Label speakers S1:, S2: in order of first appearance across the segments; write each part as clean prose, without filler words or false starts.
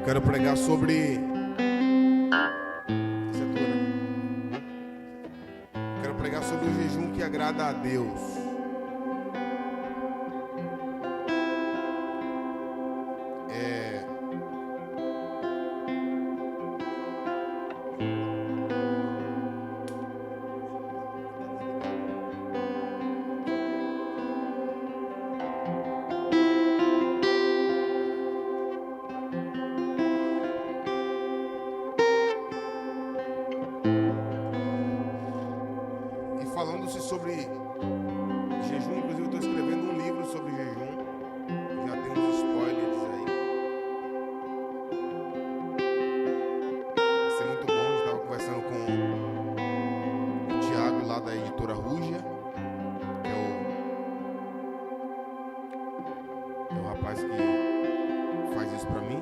S1: Quero pregar sobre. Quero pregar sobre o jejum que agrada a Deus. Falando-se sobre jejum, inclusive eu estou escrevendo um livro sobre jejum. Já tem uns spoilers aí. Vai ser muito bom. Eu estava conversando com o Thiago lá da editora Ruja, que é o rapaz que faz isso para mim.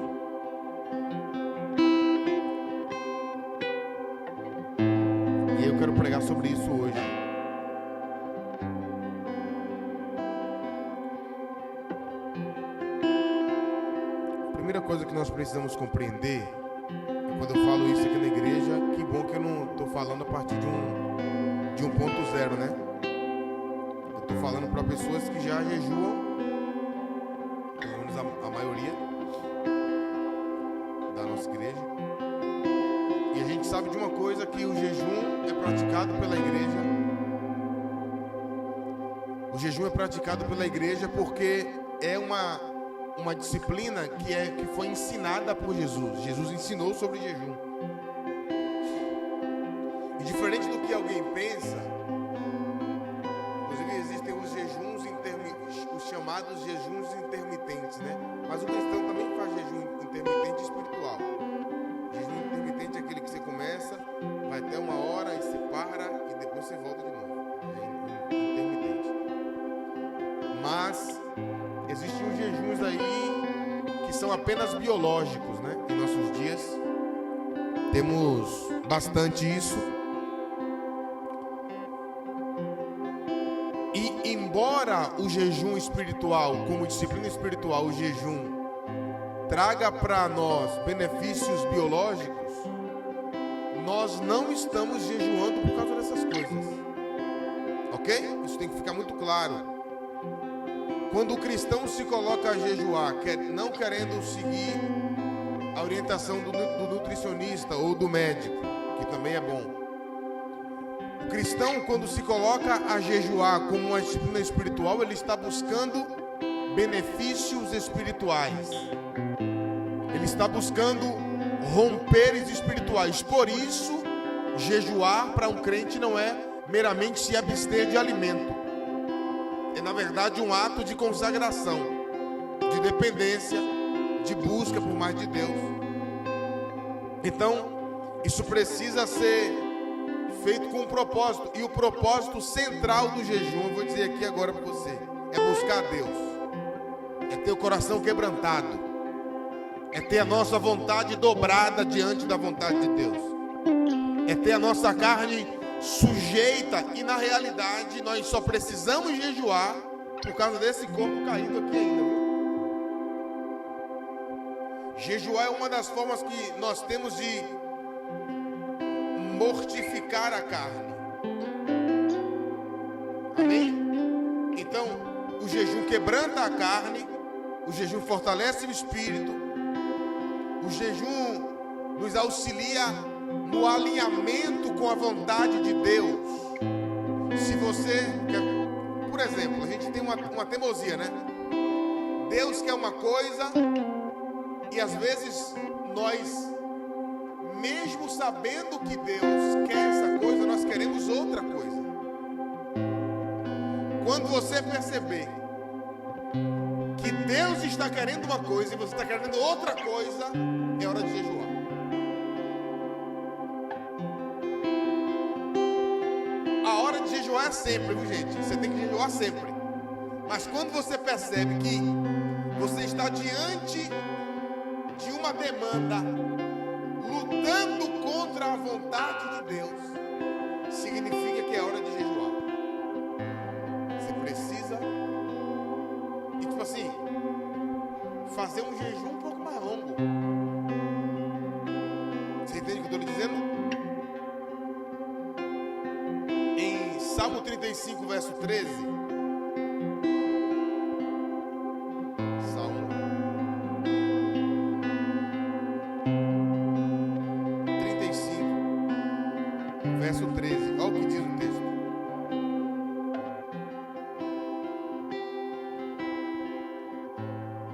S1: E eu quero pregar sobre isso hoje. A primeira coisa que nós precisamos compreender, e quando eu falo isso aqui na igreja, que bom que eu não estou falando a partir de um ponto zero, né? Eu estou falando para pessoas que já jejuam, pelo menos a maioria da nossa igreja. E a gente sabe de uma coisa, que o jejum é praticado pela igreja. O jejum é praticado pela igreja porque é uma disciplina que foi ensinada por Jesus. Jesus ensinou sobre jejum. E diferente do que alguém pensa, inclusive existem os jejuns os chamados jejuns intermitentes, né? Mas o cristão também faz jejum intermitente espiritual. Jejum intermitente é aquele que você começa, vai até uma hora e você para e depois você volta de novo. É intermitente. Mas existem uns jejuns aí que são apenas biológicos, né? Em nossos dias temos bastante isso. E embora o jejum espiritual, como disciplina espiritual, o jejum traga para nós benefícios biológicos, nós não estamos jejuando por causa dessas coisas. Ok? Isso tem que ficar muito claro. Quando o cristão se coloca a jejuar, não querendo seguir a orientação do nutricionista ou do médico, que também é bom. O cristão, quando se coloca a jejuar como uma disciplina espiritual, ele está buscando benefícios espirituais. Ele está buscando romperes espirituais. Por isso, jejuar para um crente não é meramente se abster de alimento. É, na verdade, um ato de consagração, de dependência, de busca por mais de Deus. Então, isso precisa ser feito com um propósito. E o propósito central do jejum, eu vou dizer aqui agora para você, é buscar Deus. É ter o coração quebrantado. É ter a nossa vontade dobrada diante da vontade de Deus. É ter a nossa carne sujeita, e na realidade nós só precisamos jejuar por causa desse corpo caído aqui ainda, viu? Jejuar é uma das formas que nós temos de mortificar a carne. Amém? Então, o jejum quebranta a carne, o jejum fortalece o espírito, o jejum nos auxilia no alinhamento com a vontade de Deus. Se você quer, por exemplo, a gente tem uma teimosia, né? Deus quer uma coisa e às vezes nós, mesmo sabendo que Deus quer essa coisa, nós queremos outra coisa. Quando você perceber que Deus está querendo uma coisa e você está querendo outra coisa, é hora de jejuar. Jejuar é sempre, viu, gente? Você tem que jejuar sempre. Mas quando você percebe que você está diante de uma demanda, lutando contra a vontade de Deus, significa que é hora de jejuar. Você precisa, e tipo assim, fazer um jejum um pouco mais longo. 35, verso 13. Salmo 35, verso 13. Olha o que diz o texto.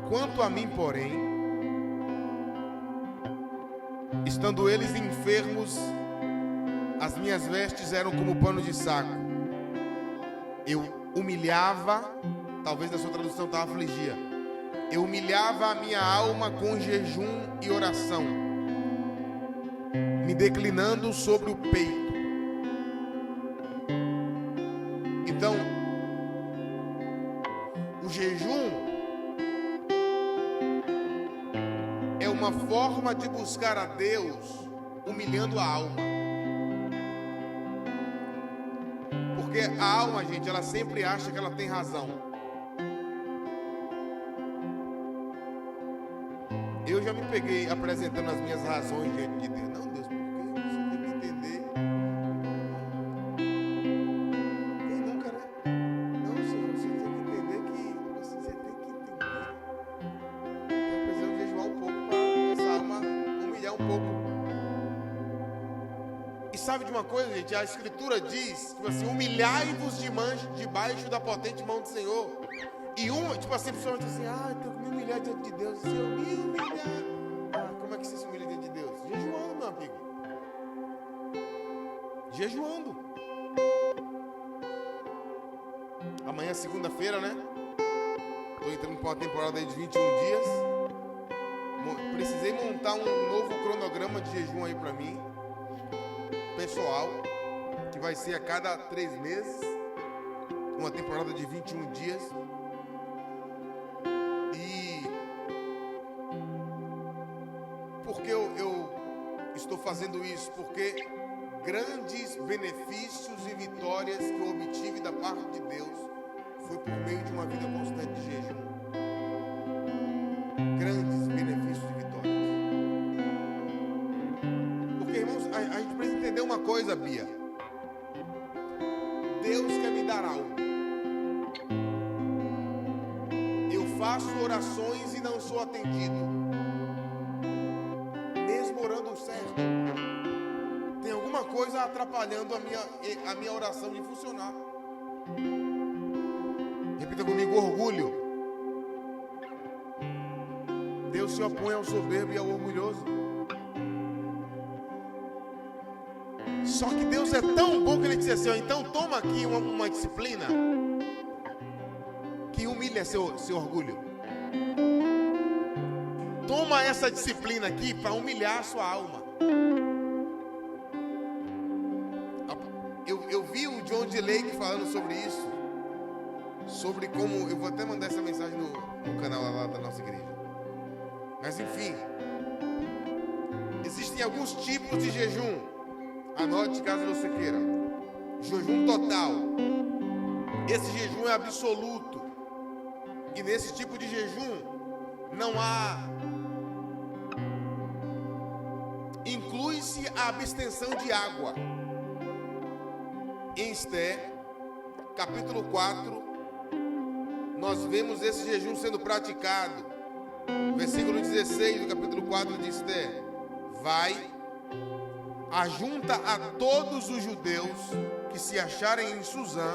S1: Quanto a mim, porém, estando eles enfermos, as minhas vestes eram como pano de saco. Eu humilhava, talvez na sua tradução está afligia. Eu humilhava a minha alma com jejum e oração, me declinando sobre o peito. Então, o jejum é uma forma de buscar a Deus humilhando a alma. Porque a alma, gente, ela sempre acha que ela tem razão. Eu já me peguei apresentando as minhas razões diante de Deus. Não, Deus, por quê? Você tem que entender. Quem nunca, né? Não, Senhor, você tem que entender que você tem que entender. Eu preciso jejuar um pouco para essa alma humilhar um pouco. E sabe de uma coisa, gente? A Escritura diz, tipo assim, humilhai-vos debaixo da potente mão do Senhor. E tipo assim, a pessoa diz assim, tenho que me humilhar diante de Deus. Se eu me humilhar, como é que você se humilha diante de Deus? Jejuando, meu amigo. Jejuando. Amanhã é segunda-feira, né? Estou entrando para uma temporada aí de 21 dias. Precisei montar um novo cronograma de jejum aí para mim, pessoal, que vai ser a cada 3 meses, uma temporada de 21 dias. E por que eu estou fazendo isso? Porque grandes benefícios e vitórias que eu obtive da parte de Deus foi por meio de uma vida constante de jejum. Grandes benefícios e vitórias. Porque, irmãos, a gente precisa entender uma coisa, Bia. Deus quer me dar algo. Eu faço orações e não sou atendido, mesmo orando certo. Tem alguma coisa atrapalhando a minha oração de funcionar. Repita comigo: orgulho. Deus se opõe ao soberbo e ao orgulhoso. Só que Deus é tão bom que Ele diz assim, então toma aqui uma disciplina que humilha seu orgulho. Toma essa disciplina aqui para humilhar a sua alma. Eu vi o John D. Lake falando sobre isso, sobre como, eu vou até mandar essa mensagem no canal lá da nossa igreja. Mas enfim, existem alguns tipos de jejum. Anote caso você queira. Jejum total. Esse jejum é absoluto. E nesse tipo de jejum não há, inclui-se a abstenção de água. Em Esther, capítulo 4, nós vemos esse jejum sendo praticado. Versículo 16 do capítulo 4 de Esther: vai, ajunta a todos os judeus que se acharem em Suzã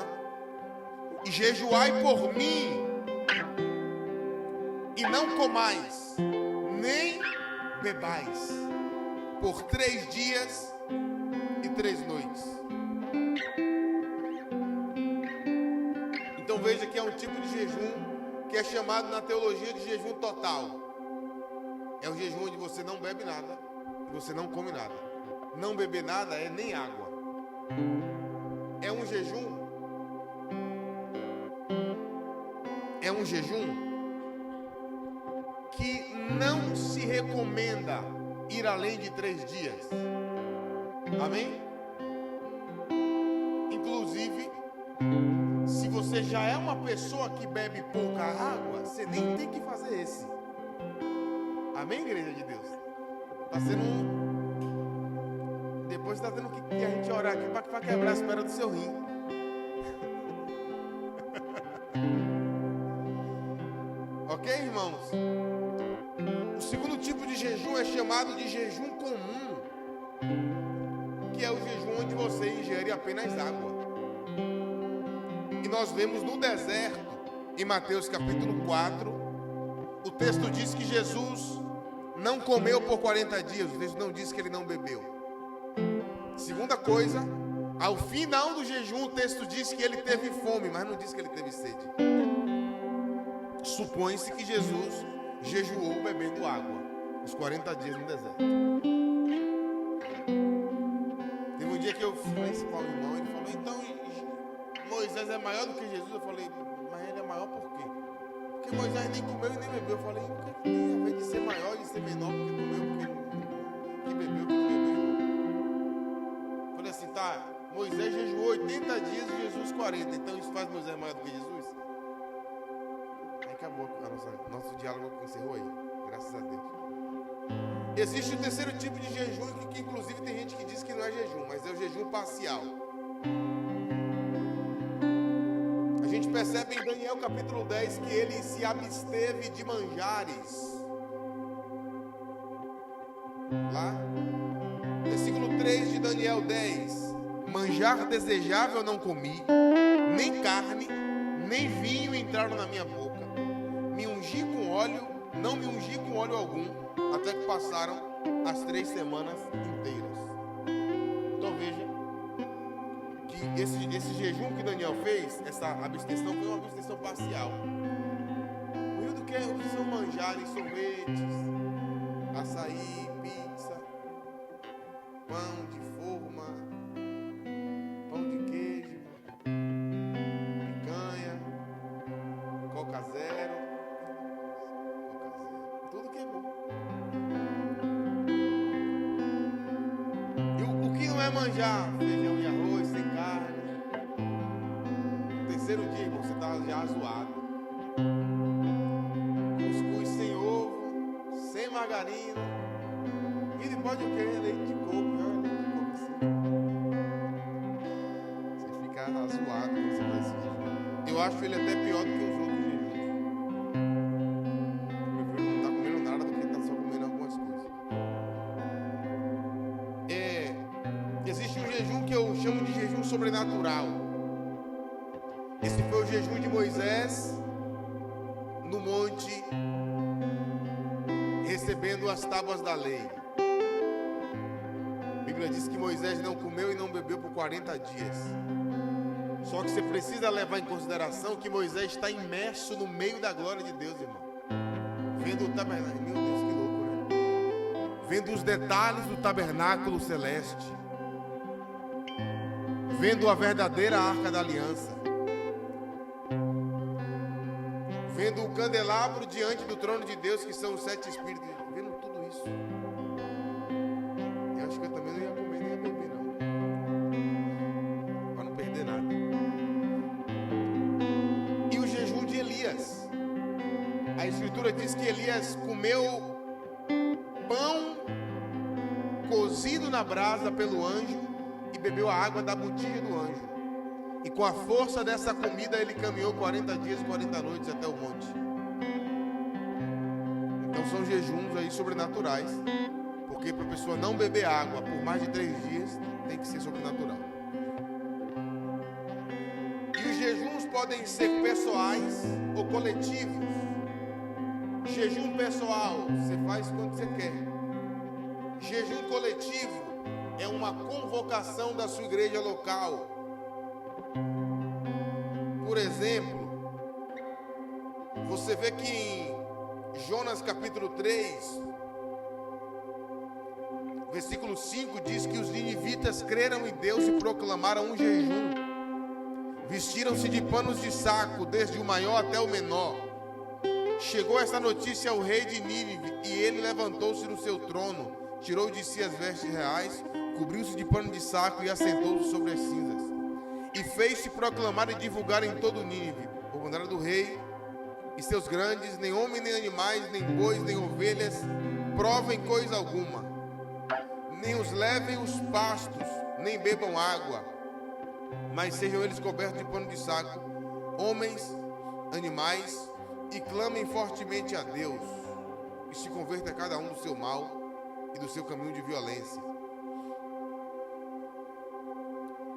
S1: e jejuai por mim, e não comais, nem bebais, por 3 dias e 3 noites. Então veja que é um tipo de jejum que é chamado na teologia de jejum total. É o jejum onde você não bebe nada e você não come nada. Não beber nada é nem água. É um jejum que não se recomenda ir além de 3 dias. Amém? Inclusive, se você já é uma pessoa que bebe pouca água, você nem tem que fazer esse. Amém, igreja de Deus? Está sendo depois está tendo que a gente orar aqui para quebrar as pedras do seu rim. de jejum é chamado de jejum comum, que é o jejum onde você ingere apenas água. E nós vemos no deserto, em Mateus capítulo 4, o texto diz que Jesus não comeu por 40 dias, o texto não diz que ele não bebeu. Segunda coisa, ao final do jejum, o texto diz que ele teve fome, mas não diz que ele teve sede. Supõe-se que Jesus jejuou bebendo água, os 40 dias no deserto. Teve um dia que eu falei isso para o irmão, ele falou, então Moisés é maior do que Jesus? Eu falei, mas ele é maior por quê? Porque Moisés nem comeu e nem bebeu. Eu falei, o que tem a ver de ser maior e de ser menor, porque comeu, porque bebeu, porque não bebeu? Eu falei assim, tá, Moisés jejuou 80 dias e Jesus 40, então isso faz Moisés maior do que Jesus? Aí acabou, nosso diálogo encerrou aí, graças a Deus. Existe o terceiro tipo de jejum, que inclusive tem gente que diz que não é jejum, mas é o jejum parcial. A gente percebe em Daniel capítulo 10 que ele se absteve de manjares. Lá, versículo 3 de Daniel 10: manjar desejável não comi, nem carne, nem vinho entraram na minha boca. Me ungi com óleo, não me ungi com óleo algum, até que passaram as 3 semanas inteiras. Então veja que esse jejum que Daniel fez, essa abstenção foi uma abstenção parcial. O que são manjares, sorvetes, açaí, pizza, pão de forma, pão de queijo, picanha, Coca Zero, tudo que é bom. E o que não é manjar? Feijão e arroz, sem carne. No terceiro dia, você está já zoado. Cuscuz sem ovo, sem margarina. E depois o que? Leite de coco, né? Leite de coco assim. Você fica zoado quando você faz esse jejum. Eu acho ele até pior do que os outros jejuns. Eu prefiro não estar comendo nada do que estar só comendo algumas coisas. Existe um jejum que eu chamo de jejum sobrenatural. Esse foi o jejum de Moisés no monte, recebendo as tábuas da lei. A Bíblia diz que Moisés não comeu e não bebeu por 40 dias. Só que você precisa levar em consideração que Moisés está imerso no meio da glória de Deus, irmão. Vendo o tabernáculo, meu Deus, que louco, né? Vendo os detalhes do tabernáculo celeste. Vendo a verdadeira arca da aliança. Vendo o candelabro diante do trono de Deus, que são os 7 espíritos. Vendo tudo isso. Eu acho que eu também não ia comer nem ia beber, não. Para não perder nada. E o jejum de Elias. A Escritura diz que Elias comeu pão cozido na brasa pelo anjo e bebeu a água da botija do anjo. E com a força dessa comida ele caminhou 40 dias e 40 noites até o monte. Então são jejuns aí sobrenaturais, porque para a pessoa não beber água por mais de 3 dias tem que ser sobrenatural. E os jejuns podem ser pessoais ou coletivos. Jejum pessoal, você faz quando você quer. Jejum coletivo é uma convocação da sua igreja local. Por exemplo, você vê que em Jonas capítulo 3, versículo 5, diz que os ninivitas creram em Deus e proclamaram um jejum. Vestiram-se de panos de saco, desde o maior até o menor. Chegou essa notícia ao rei de Nínive, e ele levantou-se no seu trono, tirou de si as vestes reais, cobriu-se de pano de saco e assentou-se sobre as cinzas. E fez-se proclamar e divulgar em todo Nínive, por mandado do rei e seus grandes, nem homem, nem animais, nem bois, nem ovelhas, provem coisa alguma, nem os levem os pastos, nem bebam água, mas sejam eles cobertos de pano de saco, homens, animais, e clamem fortemente a Deus. e se converta cada um do seu mal e do seu caminho de violência.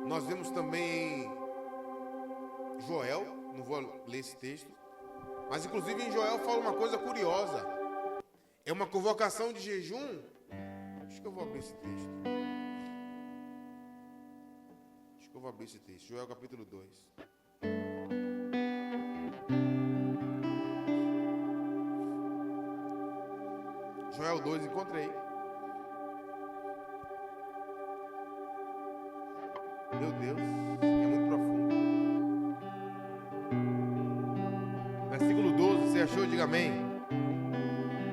S1: Nós vemos também em Joel, não vou ler esse texto, mas inclusive em Joel fala uma coisa curiosa. É uma convocação de jejum. Acho que eu vou abrir esse texto. Joel capítulo 2. Joel 2, encontrei. Meu Deus, é muito profundo. Versículo 12, você achou? Diga amém.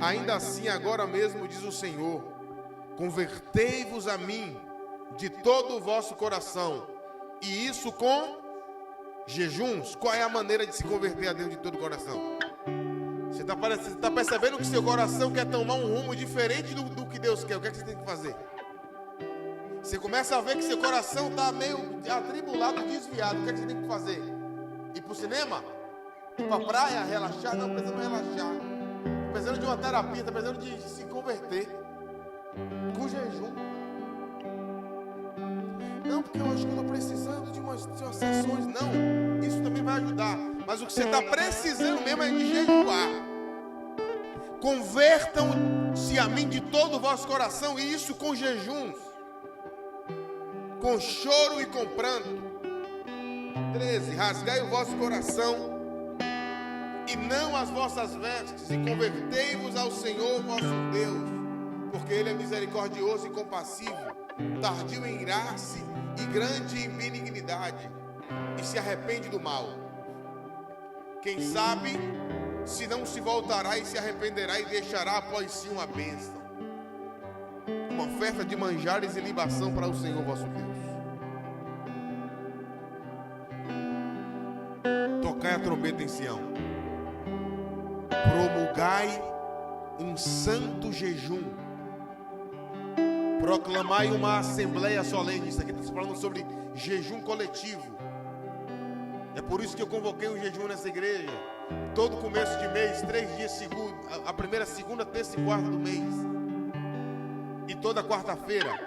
S1: Ainda assim, agora mesmo, diz o Senhor, convertei-vos a mim de todo o vosso coração, e isso com jejuns. Qual é a maneira de se converter a Deus de todo o coração? Você está percebendo que seu coração quer tomar um rumo diferente do que Deus quer. O que é que você tem que fazer? Você começa a ver que seu coração está meio atribulado, desviado. O que é que você tem que fazer? Ir para o cinema? Ir para a praia? Relaxar? Não, precisamos relaxar. Precisando de uma terapia, está precisando de se converter. Com jejum. Não, porque eu acho que eu estou precisando de umas sessões. Não, isso também vai ajudar. Mas o que você está precisando mesmo é de jejuar. Convertam-se a mim de todo o vosso coração, e isso com jejuns, com choro e com pranto. 13. Rasgai o vosso coração e não as vossas vestes, e convertei-vos ao Senhor vosso Deus, porque Ele é misericordioso e compassivo, tardio em irar-se e grande em benignidade, e se arrepende do mal. Quem sabe se não se voltará e se arrependerá e deixará após si uma bênção, uma oferta de manjares e libação para o Senhor vosso Deus. Tocai a trombeta em Sião, promulgai um santo jejum, proclamai uma assembleia solene. Isso aqui está falando sobre jejum coletivo. É por isso que eu convoquei um jejum nessa igreja. Todo começo de mês, 3 dias seguidos, a primeira, segunda, terça e quarta do mês, e toda quarta-feira.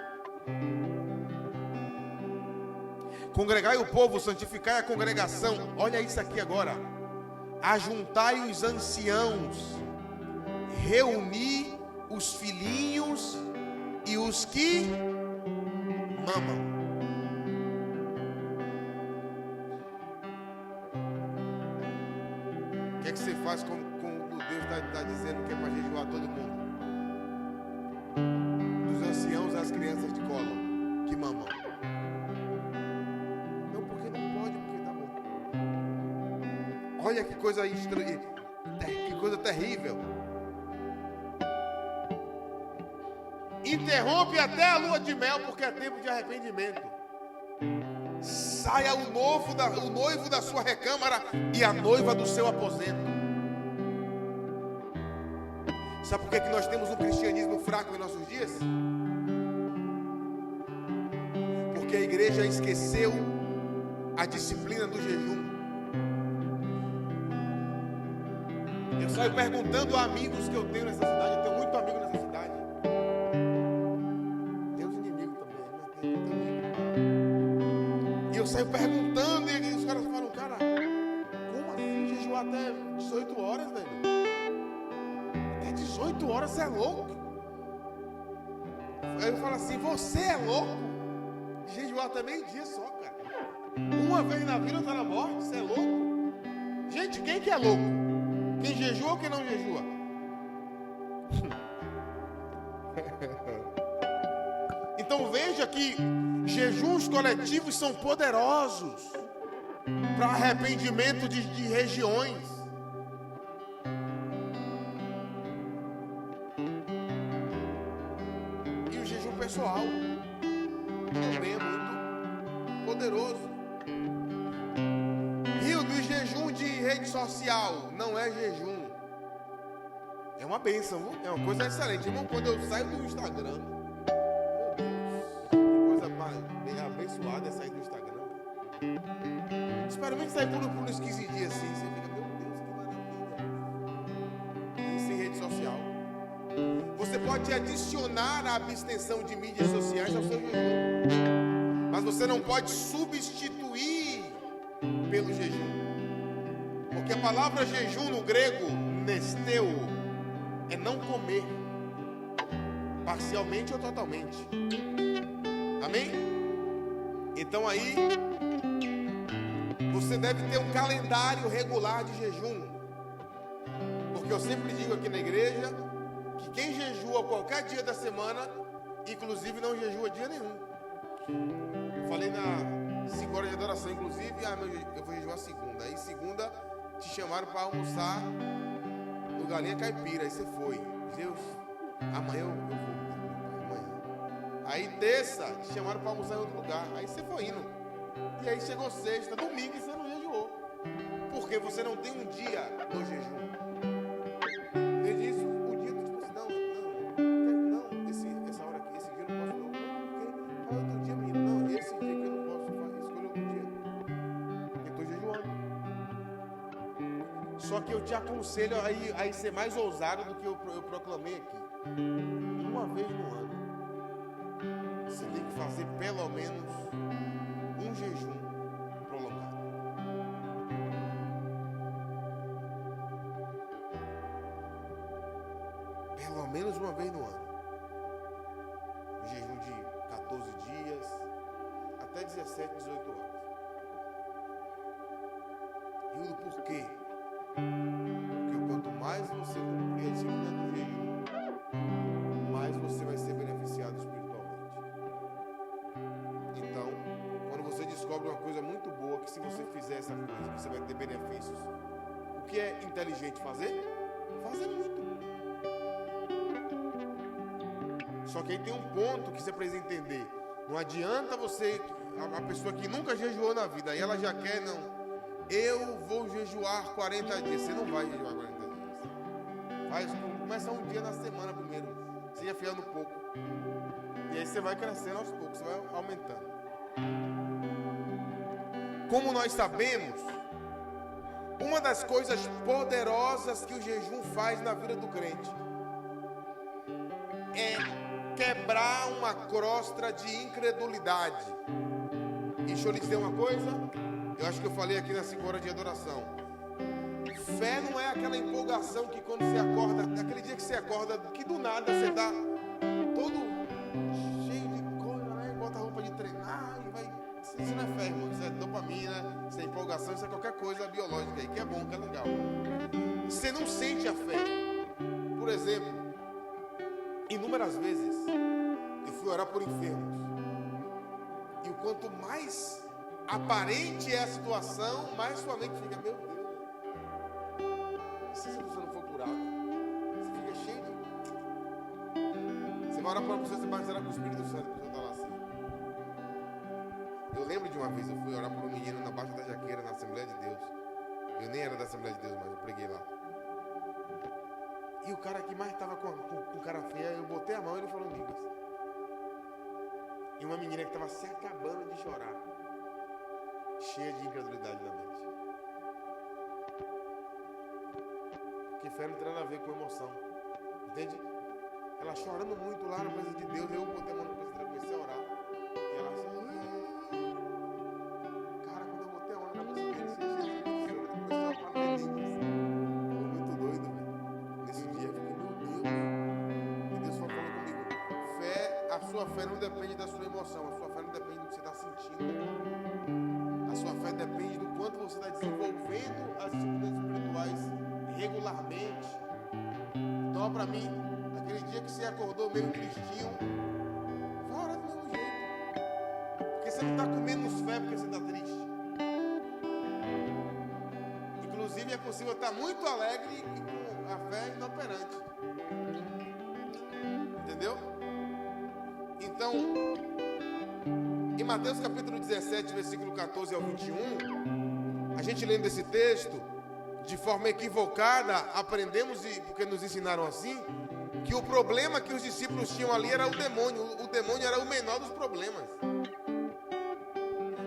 S1: Congregai o povo, santificai a congregação. Olha isso aqui agora. Ajuntai os anciãos, reuni os filhinhos e os que mamam. O que é que você faz com o Deus está dizendo que é para jejuar todo mundo? Dos anciãos às crianças de colo que mamam. Não, porque não pode, porque tá bom. Olha que coisa estranha, que coisa terrível. Interrompe até a lua de mel, porque é tempo de arrependimento. Saia o noivo da sua recâmara e a noiva do seu aposento. Sabe por que nós temos um cristianismo fraco em nossos dias? Porque a igreja esqueceu a disciplina do jejum. Eu saio perguntando a amigos que eu tenho nessa cidade. Eu tenho muito amigo nessa cidade. Tem os inimigos também, né? Tem muito amigo. E eu saio perguntando e os caras falam, cara, como assim jejuar até 18 horas, velho? Até 18 horas você é louco? Aí eu falo assim, você é louco? Jejuar até meio-dia só, cara. Uma vez na vida está na morte, você é louco? Gente, quem que é louco? Quem jejua ou quem não jejua? Então veja que jejuns coletivos são poderosos para arrependimento de regiões. E o jejum pessoal também é muito poderoso. E o do jejum de rede social não é jejum. É uma bênção, viu? É uma coisa excelente. Irmão, quando eu saio do Instagram, meu Deus, que coisa bem abençoada é sair do Instagram. Experimente sair por uns 15 dias assim. Você fica, meu Deus, que maravilha. E sem rede social. pode adicionar a abstenção de mídias sociais ao seu jejum, mas você não pode substituir pelo jejum, porque a palavra jejum no grego, nesteu, é não comer, parcialmente ou totalmente. Amém? Então aí você deve ter um calendário regular de jejum, porque eu sempre digo aqui na igreja que quem jejua qualquer dia da semana, inclusive não jejua dia nenhum. Eu falei na 5 horas de adoração, inclusive, eu vou jejuar segunda. Aí segunda te chamaram para almoçar no Galinha Caipira, aí você foi. Deus, amanhã eu vou. Amanhã. Aí terça te chamaram para almoçar em outro lugar, aí você foi indo. E aí chegou sexta, domingo e você não jejuou, porque você não tem um dia do jejum. Desde isso, o dia tu tipo assim, não, essa hora aqui, esse dia eu não posso não, porque qual é outro dia, menino? Não, esse dia que eu não posso escolher outro dia, eu estou jejuando. Só que eu te aconselho a ser mais ousado do que eu proclamei aqui. Uma vez no ano, você tem que fazer pelo menos um jejum prolongado. Pelo menos uma vez no ano. Um jejum de 14 dias até 17, 18 horas. E o porquê? Porque quanto mais você cumprir a disciplina do jejum, mais você vai ser beneficiado espiritualmente. Então, quando você descobre uma coisa muito boa, que se você fizer essa coisa, você vai ter benefícios, o que é inteligente fazer? Fazer muito. Só que aí tem um ponto que você precisa entender. Não adianta você, a pessoa que nunca jejuou na vida, aí ela já quer, não, eu vou jejuar 40 dias. Você não vai jejuar 40 dias. Começa um dia na semana primeiro. Você ia fiando pouco. E aí você vai crescendo aos poucos, você vai aumentando. Como nós sabemos, uma das coisas poderosas que o jejum faz na vida do crente é quebrar uma crosta de incredulidade. E deixa eu lhe dizer uma coisa, eu acho que eu falei aqui na 5 horas de adoração. Fé não é aquela empolgação que quando você acorda, aquele dia que você acorda, que do nada você está todo cheio de coisa, né? Bota a roupa de treinar e vai. Isso não é fé, irmão. Isso é dopamina, isso é empolgação, isso é qualquer coisa biológica aí, que é bom, que é legal. Você não sente a fé. Por exemplo, inúmeras vezes eu fui orar por enfermos. E o quanto mais aparente é a situação, mais sua mente fica, meu Deus. Se essa pessoa não for curada, você fica cheio de... Você vai orar para uma pessoa, você vai batizar com o Espírito Santo, a pessoa está lá assim. Eu lembro de uma vez, eu fui orar por um menino na Baixa da Jaqueira, na Assembleia de Deus. Eu nem era da Assembleia de Deus, mas eu preguei lá. E o cara que mais estava com cara feia, eu botei a mão e ele falou línguas. E uma menina que estava se acabando de chorar, cheia de incredulidade na mente. Porque fé não tem nada a ver com emoção, entende? Ela chorando muito lá na presença de Deus, eu botei a mão na presença dela, comecei a orar. E ela assim, cara, quando eu botei a mão na presença dele, começou a falar em línguas. Foi muito doido, velho. Nesse dia eu fiquei, meu Deus. E Deus falou comigo, a sua fé não depende da sua emoção, a sua fé não depende do que você está sentindo. A sua fé depende do quanto você está desenvolvendo as disciplinas espirituais regularmente. Então, para mim, aquele dia que você acordou meio tristinho, vai orar do mesmo jeito. Porque você não está com menos fé porque você está triste. Inclusive, é possível estar muito alegre e com a fé inoperante. Entendeu? Então, em Mateus capítulo 17, versículo 14 ao 21, a gente lendo esse texto, de forma equivocada, aprendemos, porque nos ensinaram assim, que o problema que os discípulos tinham ali era o demônio. O demônio era o menor dos problemas.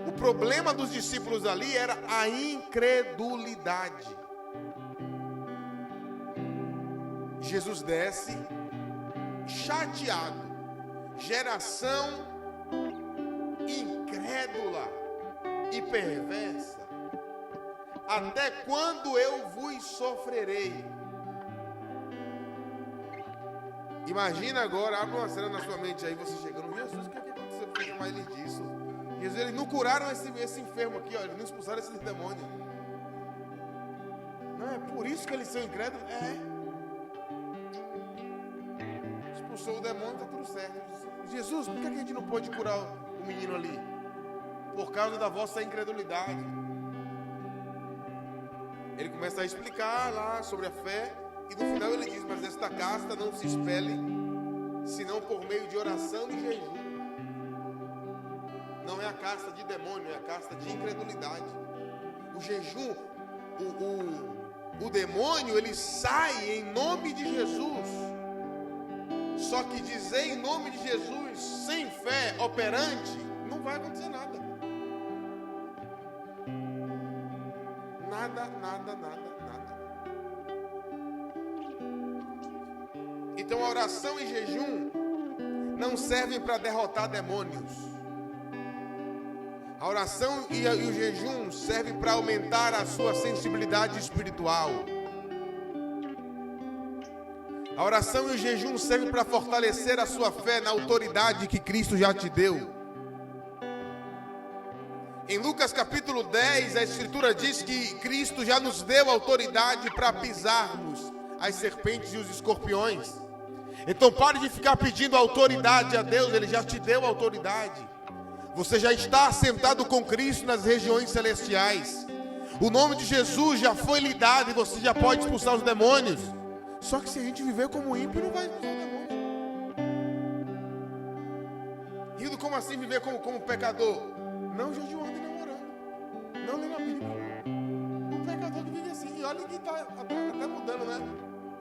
S1: O problema dos discípulos ali era a incredulidade. Jesus desce chateado. Geração incrédula e perversa. Até quando eu vos sofrerei? Imagina agora, abre uma cena na sua mente aí, você chegando, Jesus, o que aconteceu com ele disso? Jesus, eles não curaram esse enfermo aqui, ó, eles não expulsaram esse demônio. Não é por isso que eles são incrédulos? Expulsou o demônio, tá tudo certo. Jesus, por que a gente não pode curar o menino ali? Por causa da vossa incredulidade. Ele começa a explicar lá sobre a fé. E no final ele diz, mas esta casta não se expele, senão por meio de oração e jejum. Não é a casta de demônio, é a casta de incredulidade. O jejum, o demônio, ele sai em nome de Jesus. Só que dizer em nome de Jesus, sem fé operante, não vai acontecer nada. Nada. Então a oração e jejum não servem para derrotar demônios. A oração e o jejum servem para aumentar a sua sensibilidade espiritual. A oração e o jejum servem para fortalecer a sua fé na autoridade que Cristo já te deu. Em Lucas capítulo 10, a Escritura diz que Cristo já nos deu autoridade para pisarmos as serpentes e os escorpiões. Então pare de ficar pedindo autoridade a Deus, Ele já te deu autoridade. Você já está assentado com Cristo nas regiões celestiais. O nome de Jesus já foi lhe dado e você já pode expulsar os demônios. Só que se a gente viver como ímpio, não vai expulsar o demônio. Rildo, como assim viver como pecador? Não jejuando e não orando. Não lendo a Bíblia. O pecador que vive assim. E olha que está até mudando, né?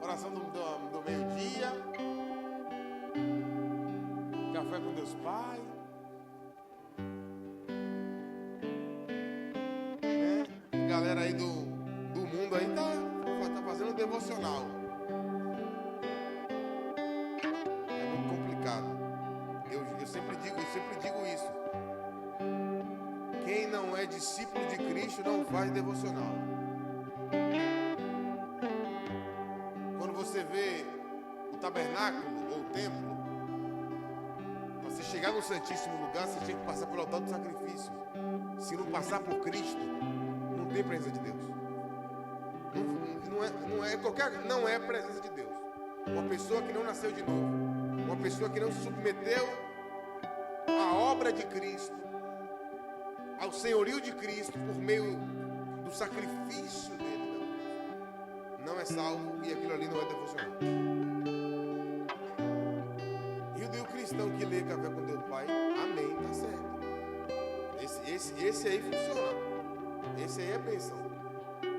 S1: Oração do meio-dia. Café com Deus Pai. Galera aí do mundo aí tá fazendo devocional. É muito complicado. Eu sempre digo isso. Quem não é discípulo de Cristo não faz devocional. Quando você vê o tabernáculo ou o templo, para você chegar no Santíssimo Lugar, você tinha que passar pelo altar do sacrifício. Se não passar por Cristo, não tem presença de Deus. Não é a presença de Deus. Uma pessoa que não nasceu de novo, uma pessoa que não se submeteu à obra de Cristo, ao senhorio de Cristo por meio do sacrifício dele, não é salvo, e aquilo ali não é devocional. E o cristão que lê Café com Deus Pai, amém, tá certo. Esse aí funciona. Esse aí é bênção.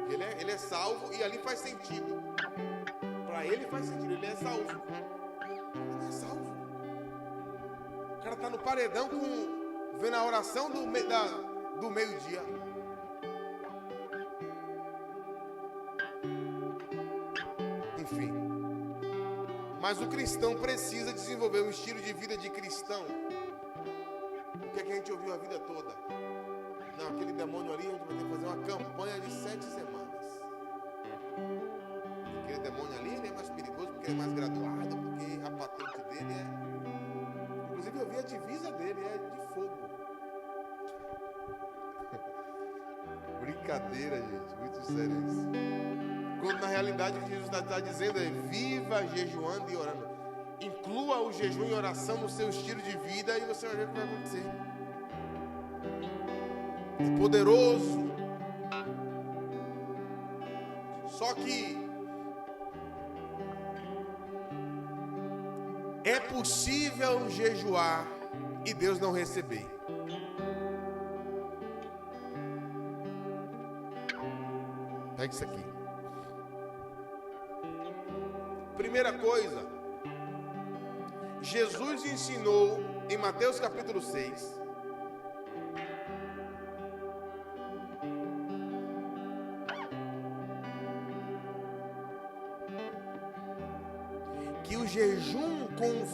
S1: Ele é salvo e ali faz sentido. Para ele faz sentido, ele é salvo. Ele é salvo. O cara está no paredão vendo a oração do meio-dia. Enfim. Mas o cristão precisa desenvolver um estilo de vida de cristão. O que é que a gente ouviu a vida toda? Não, aquele demônio ali, a gente vai ter que fazer uma campanha de 7 semanas. Aquele demônio ali, ele é mais perigoso porque ele é mais graduado, porque a patente dele é... Inclusive eu vi a divisa dele, é de fogo. Brincadeira, gente, muito sério isso. Quando na realidade o que Jesus está dizendo é: viva jejuando e orando. Inclua o jejum e oração no seu estilo de vida e você vai ver o que vai acontecer. É poderoso. Só que é possível jejuar e Deus não receber. Pega isso aqui. Primeira coisa, Jesus ensinou em Mateus capítulo 6 que o jejum com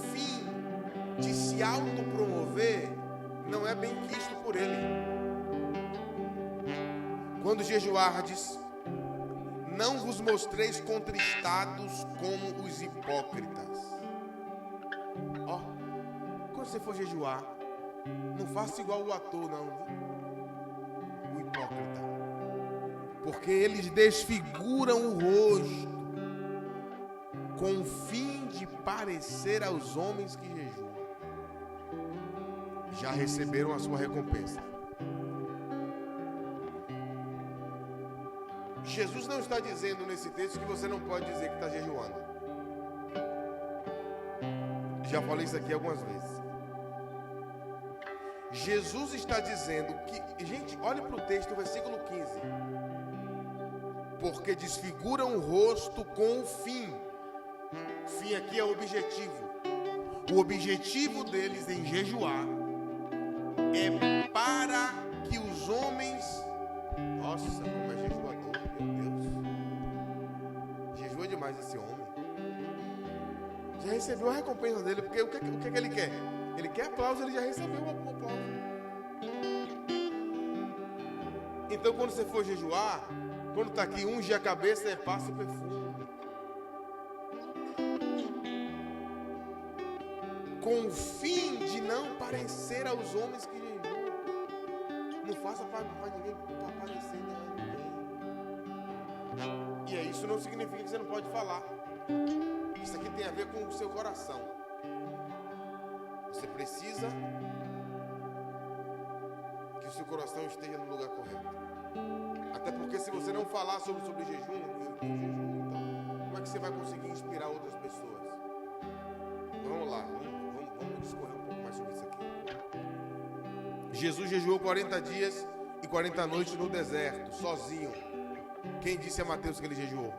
S1: de se autopromover, não é bem quisto por ele. Quando jejuardes, não vos mostreis contristados como os hipócritas. Ó, quando você for jejuar, não faça igual o ator, não. O hipócrita. Porque eles desfiguram o rosto com o fim de parecer aos homens que jejuam. Já receberam a sua recompensa. Jesus não está dizendo nesse texto que você não pode dizer que está jejuando. Já falei isso aqui algumas vezes. Jesus está dizendo que, gente, olhe para o texto, versículo 15. Porque desfiguram o rosto com o fim. O fim aqui é o objetivo. O objetivo deles em jejuar é para que os homens... Nossa, como é jejuador, meu Deus. Jejua demais esse homem. Já recebeu a recompensa dele, porque o que ele quer? Ele quer aplauso, ele já recebeu o aplauso. Então quando você for jejuar, quando está aqui, unge a cabeça, passa o perfume. Com o fim de não parecer aos homens que jejuam. Não faça para ninguém, para parecer a ninguém. E isso não significa que você não pode falar. Isso aqui tem a ver com o seu coração. Você precisa que o seu coração esteja no lugar correto. Até porque se você não falar sobre jejum, então como é que você vai conseguir inspirar outras pessoas? Vamos lá, vamos discorrer um pouco mais sobre isso aqui. Jesus jejuou 40 dias e 40 noites no deserto, sozinho. Quem disse a Mateus que ele jejuou?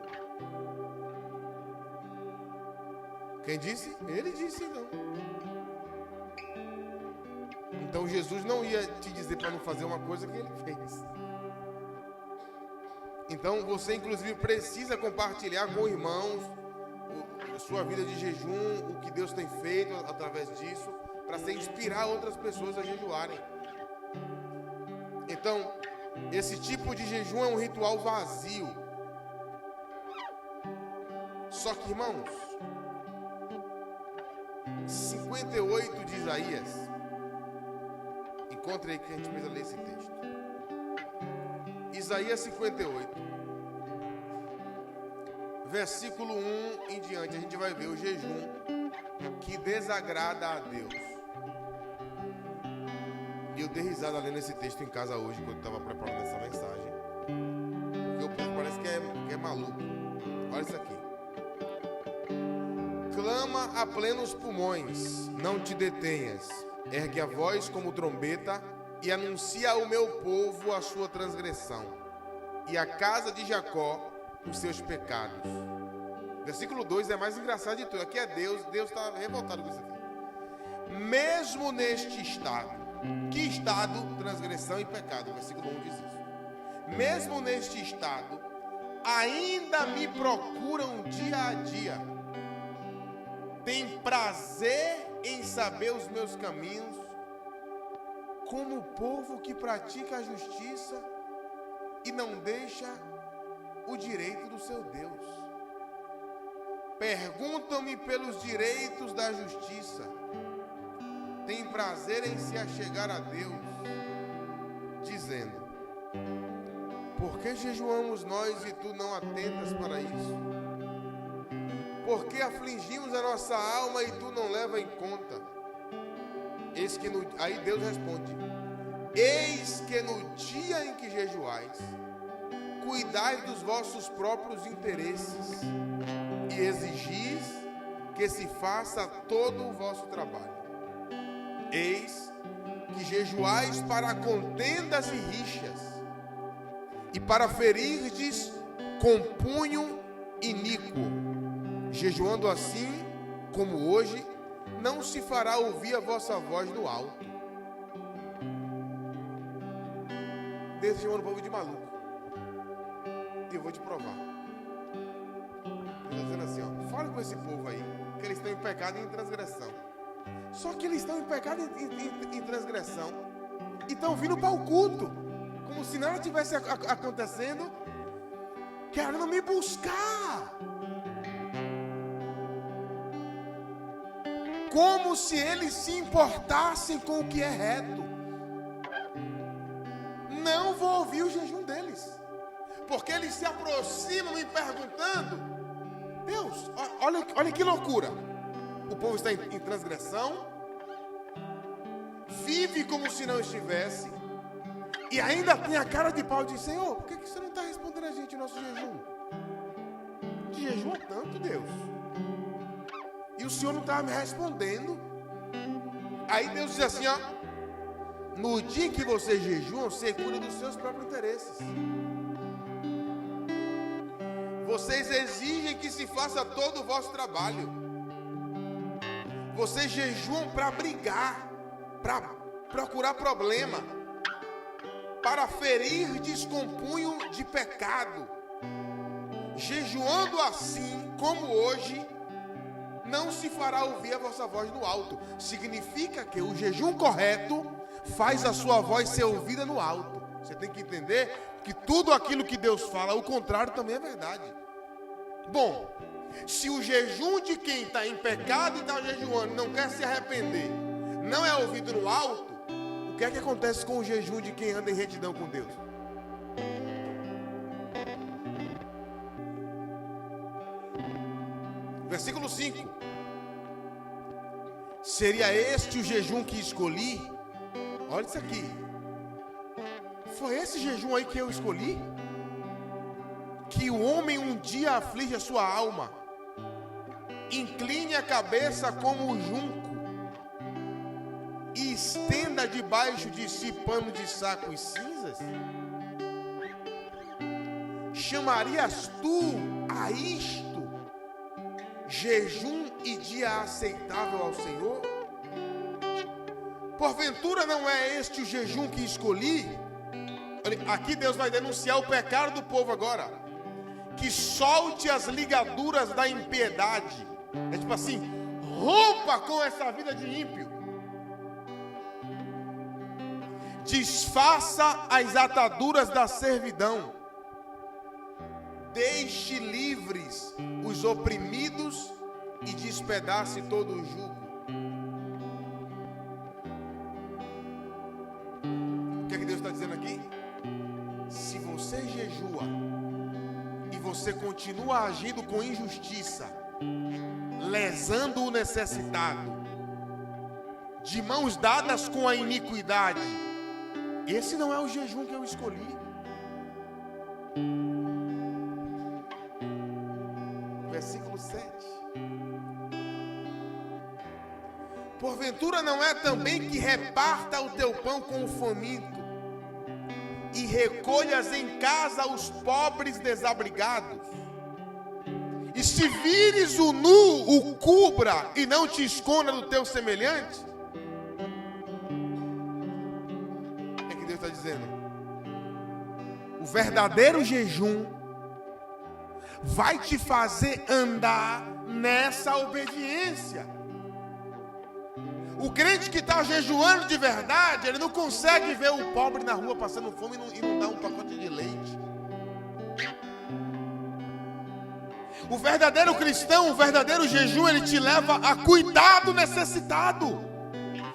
S1: Quem disse? Ele disse, então. Então Jesus não ia te dizer para não fazer uma coisa que ele fez. Então você inclusive precisa compartilhar com irmãos a sua vida de jejum, o que Deus tem feito através disso, para se inspirar outras pessoas a jejuarem. Então, esse tipo de jejum é um ritual vazio. Só que, irmãos, 58 de Isaías, encontre aí que a gente precisa ler esse texto. Isaías 58, versículo 1 em diante, a gente vai ver o jejum que desagrada a Deus. E eu dei risada lendo esse texto em casa hoje, quando eu estava preparando essa mensagem. Porque o povo parece que é maluco. Olha isso aqui. Clama a plenos pulmões, não te detenhas. Ergue a voz como trombeta e anuncia ao meu povo a sua transgressão e à casa de Jacó os seus pecados. Versículo 2 é mais engraçado de tudo. Aqui é Deus está revoltado com isso aqui. Mesmo neste estado. Que estado? Transgressão e pecado. Versículo 1 diz isso. Mesmo neste estado, ainda me procuram dia a dia. Tem prazer em saber os meus caminhos, como o povo que pratica a justiça e não deixa o direito do seu Deus. Perguntam-me pelos direitos da justiça. Tem prazer em se achegar a Deus, dizendo: por que jejuamos nós e tu não atentas para isso? Por que afligimos a nossa alma e tu não leva em conta? Aí Deus responde: eis que no dia em que jejuais, cuidai dos vossos próprios interesses e exigis que se faça todo o vosso trabalho. Eis que jejuais para contendas e rixas, e para ferirdes com punho iníquo. Jejuando assim, como hoje, não se fará ouvir a vossa voz do alto. Deus está chamando o povo de maluco. E eu vou te provar. Ele está dizendo assim, ó, fala com esse povo aí, que eles estão em pecado e em transgressão. Só que eles estão em pecado e em transgressão. E estão vindo para o culto, como se nada tivesse acontecendo, querendo me buscar. Como se eles se importassem com o que é reto. Não vou ouvir o jejum deles, porque eles se aproximam me perguntando: Deus, olha que loucura. O povo está em transgressão, vive como se não estivesse, e ainda tem a cara de pau de: Senhor, por que você não está respondendo a gente o nosso jejum? Que jejum é tanto, Deus? E o Senhor não estava me respondendo. Aí Deus diz assim, ó: no dia em que você jejua, você cuida dos seus próprios interesses. Vocês exigem que se faça todo o vosso trabalho. Vocês jejuam para brigar, para procurar problema, para ferir descompunho de pecado. Jejuando assim, como hoje, não se fará ouvir a vossa voz no alto. Significa que o jejum correto faz a sua voz ser ouvida no alto. Você tem que entender que tudo aquilo que Deus fala, o contrário também é verdade. Bom, se o jejum de quem está em pecado e está jejuando, não quer se arrepender, não é ouvido no alto, o que é que acontece com o jejum de quem anda em retidão com Deus? Versículo 5. Seria este o jejum que escolhi? Olha isso aqui. Foi esse jejum aí que eu escolhi? Que o homem um dia aflige a sua alma, incline a cabeça como o junco, e estenda debaixo de si pano de saco e cinzas? Chamarias tu a isto jejum e dia aceitável ao Senhor? Porventura não é este o jejum que escolhi? Aqui Deus vai denunciar o pecado do povo agora. Que solte as ligaduras da impiedade. É tipo assim: rompa com essa vida de ímpio. Desfaça as ataduras da servidão. Deixe livres os oprimidos e despedace todo o jugo. O que é que Deus está dizendo aqui? Se você jejua e você continua agindo com injustiça, lesando o necessitado, de mãos dadas com a iniquidade, esse não é o jejum que eu escolhi. Versículo 7. Porventura não é também que reparta o teu pão com o faminto e recolhas em casa os pobres desabrigados? E se vires o nu, o cubra e não te esconda do teu semelhante? O que é que Deus está dizendo? O verdadeiro jejum vai te fazer andar nessa obediência. O crente que está jejuando de verdade, ele não consegue ver o pobre na rua passando fome e não dá um pacote de leite. O verdadeiro cristão, o verdadeiro jejum, ele te leva a cuidar do necessitado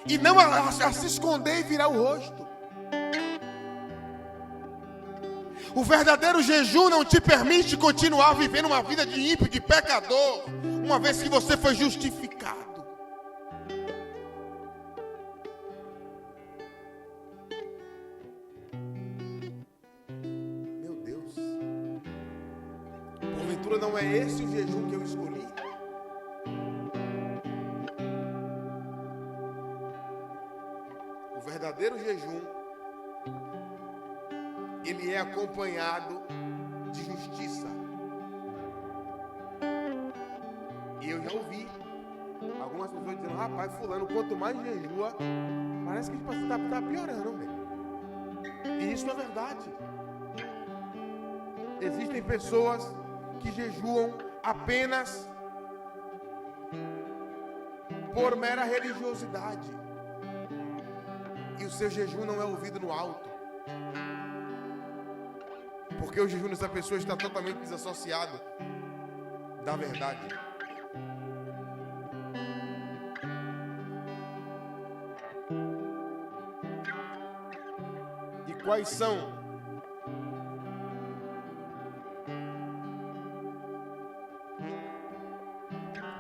S1: e não a se esconder e virar o rosto. O verdadeiro jejum não te permite continuar vivendo uma vida de ímpio, de pecador, uma vez que você foi justificado. Meu Deus. Porventura não é esse o jejum que eu escolhi? O verdadeiro jejum, ele é acompanhado de justiça. E eu já ouvi algumas pessoas dizendo: rapaz, fulano, quanto mais jejua, parece que está piorando, velho. E isso é verdade. Existem pessoas que jejuam apenas por mera religiosidade. E o seu jejum não é ouvido no alto. Porque o jejum dessa pessoa está totalmente desassociado da verdade. E quais são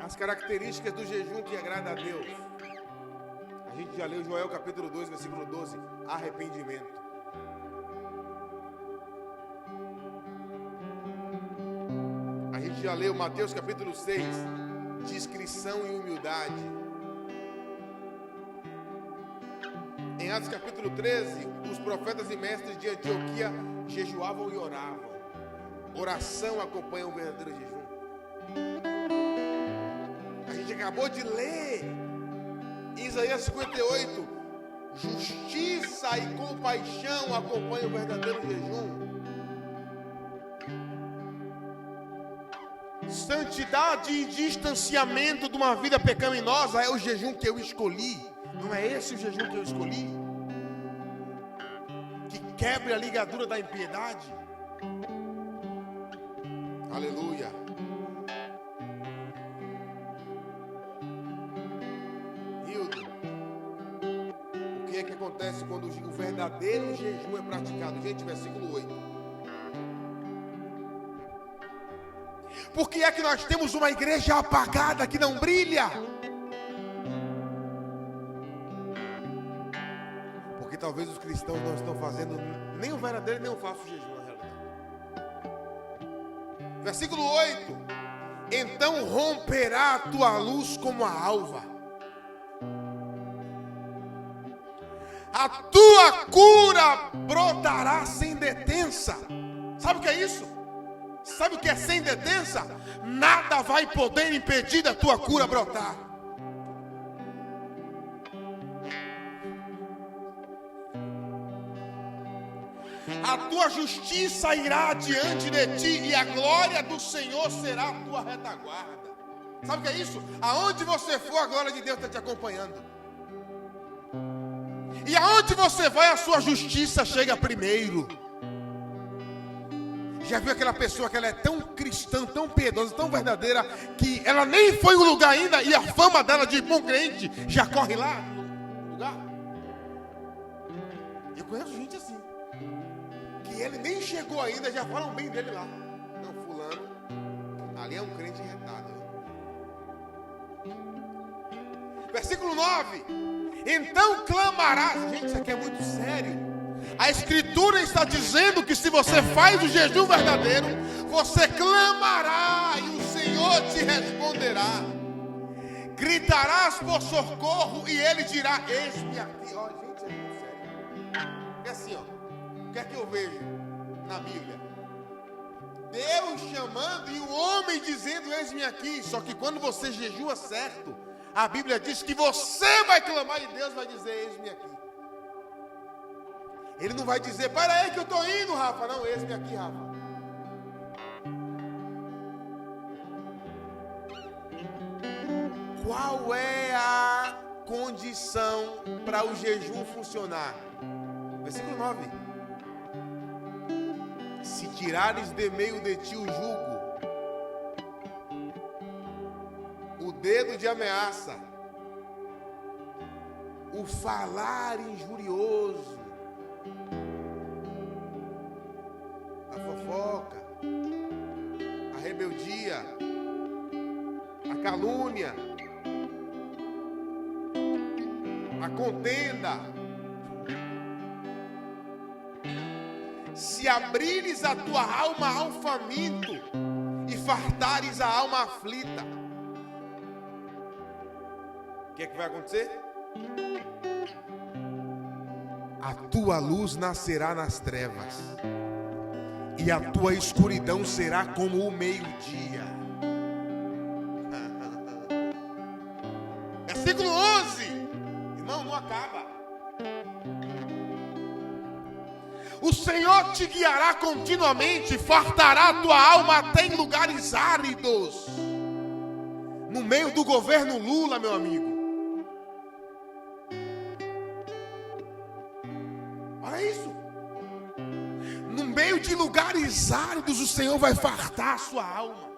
S1: as características do jejum que agrada a Deus? A gente já leu Joel capítulo 2, versículo 12. Arrependimento. A gente já leu Mateus capítulo 6. Discrição e humildade. Em Atos capítulo 13, os profetas e mestres de Antioquia jejuavam e oravam. Oração acompanha um verdadeiro jejum. A gente acabou de ler em Isaías 58, justiça e compaixão acompanham o verdadeiro jejum. Santidade e distanciamento de uma vida pecaminosa é o jejum que eu escolhi. Não é esse o jejum que eu escolhi? Que quebre a ligadura da impiedade. Aleluia. Hildo, o que é que acontece quando o verdadeiro jejum é praticado? Gente, versículo 8. Por que é que nós temos uma igreja apagada que não brilha? Porque talvez os cristãos não estão fazendo nem o verdadeiro nem o falso jejum na realidade. Versículo 8. Então romperá a tua luz como a alva. A tua cura brotará sem detença. Sabe o que é isso? Sabe o que é sem detença? Nada vai poder impedir da tua cura brotar. A tua justiça irá diante de ti e a glória do Senhor será a tua retaguarda. Sabe o que é isso? Aonde você for, a glória de Deus está te acompanhando. E aonde você vai, a sua justiça chega primeiro. Já viu aquela pessoa que ela é tão cristã, tão piedosa, tão verdadeira, que ela nem foi no lugar ainda e a fama dela de bom crente já corre lá no lugar? Eu conheço gente assim, que ele nem chegou ainda, já falam bem dele lá. Não, fulano, ali é um crente retado. Versículo 9. Então clamarás. Gente, isso aqui é muito sério. A Escritura está dizendo que se você faz o jejum verdadeiro, você clamará e o Senhor te responderá. Gritarás por socorro e Ele dirá: eis-me aqui. Ó, gente, é muito sério. É assim, ó. O que é que eu vejo na Bíblia? Deus chamando e o homem dizendo: eis-me aqui. Só que quando você jejua certo, a Bíblia diz que você vai clamar e Deus vai dizer: eis-me aqui. Ele não vai dizer: para aí que eu estou indo, Rafa. Não, eis-me aqui, Rafa. Qual é a condição para o jejum funcionar? Versículo 9. Se tirares de meio de ti o jugo, o dedo de ameaça, o falar injurioso, a fofoca, a rebeldia, a calúnia, a contenda, se abrires a tua alma ao faminto e fartares a alma aflita, o que é que vai acontecer? A tua luz nascerá nas trevas e a tua escuridão será como o meio-dia. Versículo 11. Irmão, não acaba. O Senhor te guiará continuamente, fartará a tua alma até em lugares áridos. No meio do governo Lula, meu amigo, de lugares áridos o Senhor vai fartar a sua alma.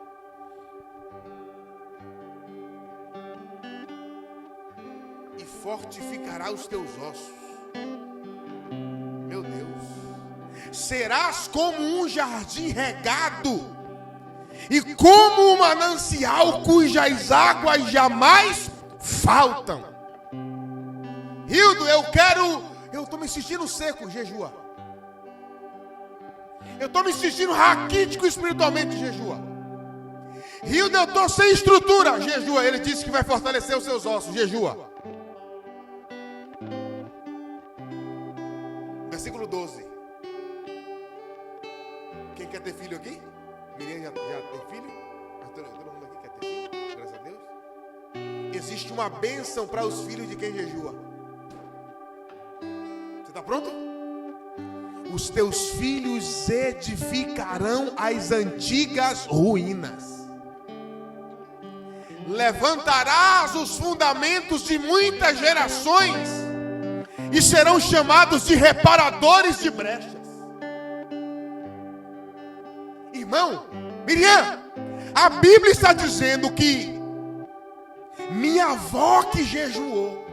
S1: E fortificará os teus ossos. Meu Deus. Serás como um jardim regado e como um manancial cujas águas jamais faltam. Hildo, eu estou me sentindo seco, jejua. Eu estou me sentindo raquítico espiritualmente, jejua. Hildo, eu estou sem estrutura, jejua. Ele disse que vai fortalecer os seus ossos, jejua. Versículo 12. Quem quer ter filho aqui? Miriam já tem filho? Todo mundo aqui quer ter filho? Graças a Deus. Existe uma bênção para os filhos de quem jejua. Você está pronto? Os teus filhos edificarão as antigas ruínas. Levantarás os fundamentos de muitas gerações e serão chamados de reparadores de brechas. Irmão, Miriam, a Bíblia está dizendo que minha avó que jejuou,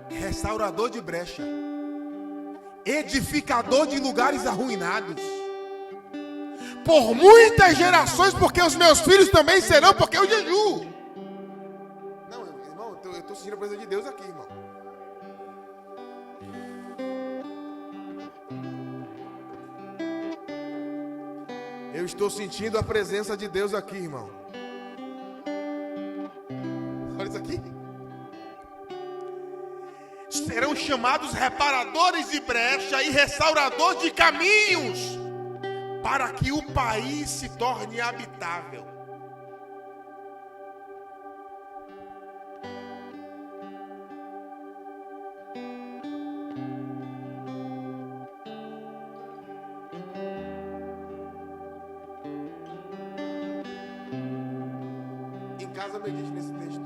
S1: restaurador de brecha, edificador de lugares arruinados, por muitas gerações, porque os meus filhos também serão, porque eu jejuo. Não, irmão, eu estou sentindo a presença de Deus aqui, irmão. Eu estou sentindo a presença de Deus aqui, irmão. Olha isso aqui. Serão chamados reparadores de brecha e restaurador de caminhos, para que o país se torne habitável. Em casa, medite nesse texto.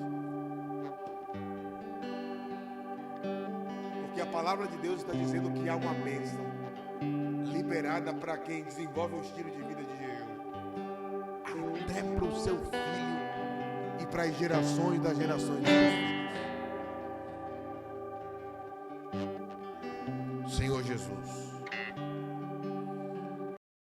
S1: Porque a palavra de Deus está dizendo que há uma bênção liberada para quem desenvolve um estilo de vida de jejum, até para o seu filho e para as gerações das gerações dos seus filhos. Senhor Jesus.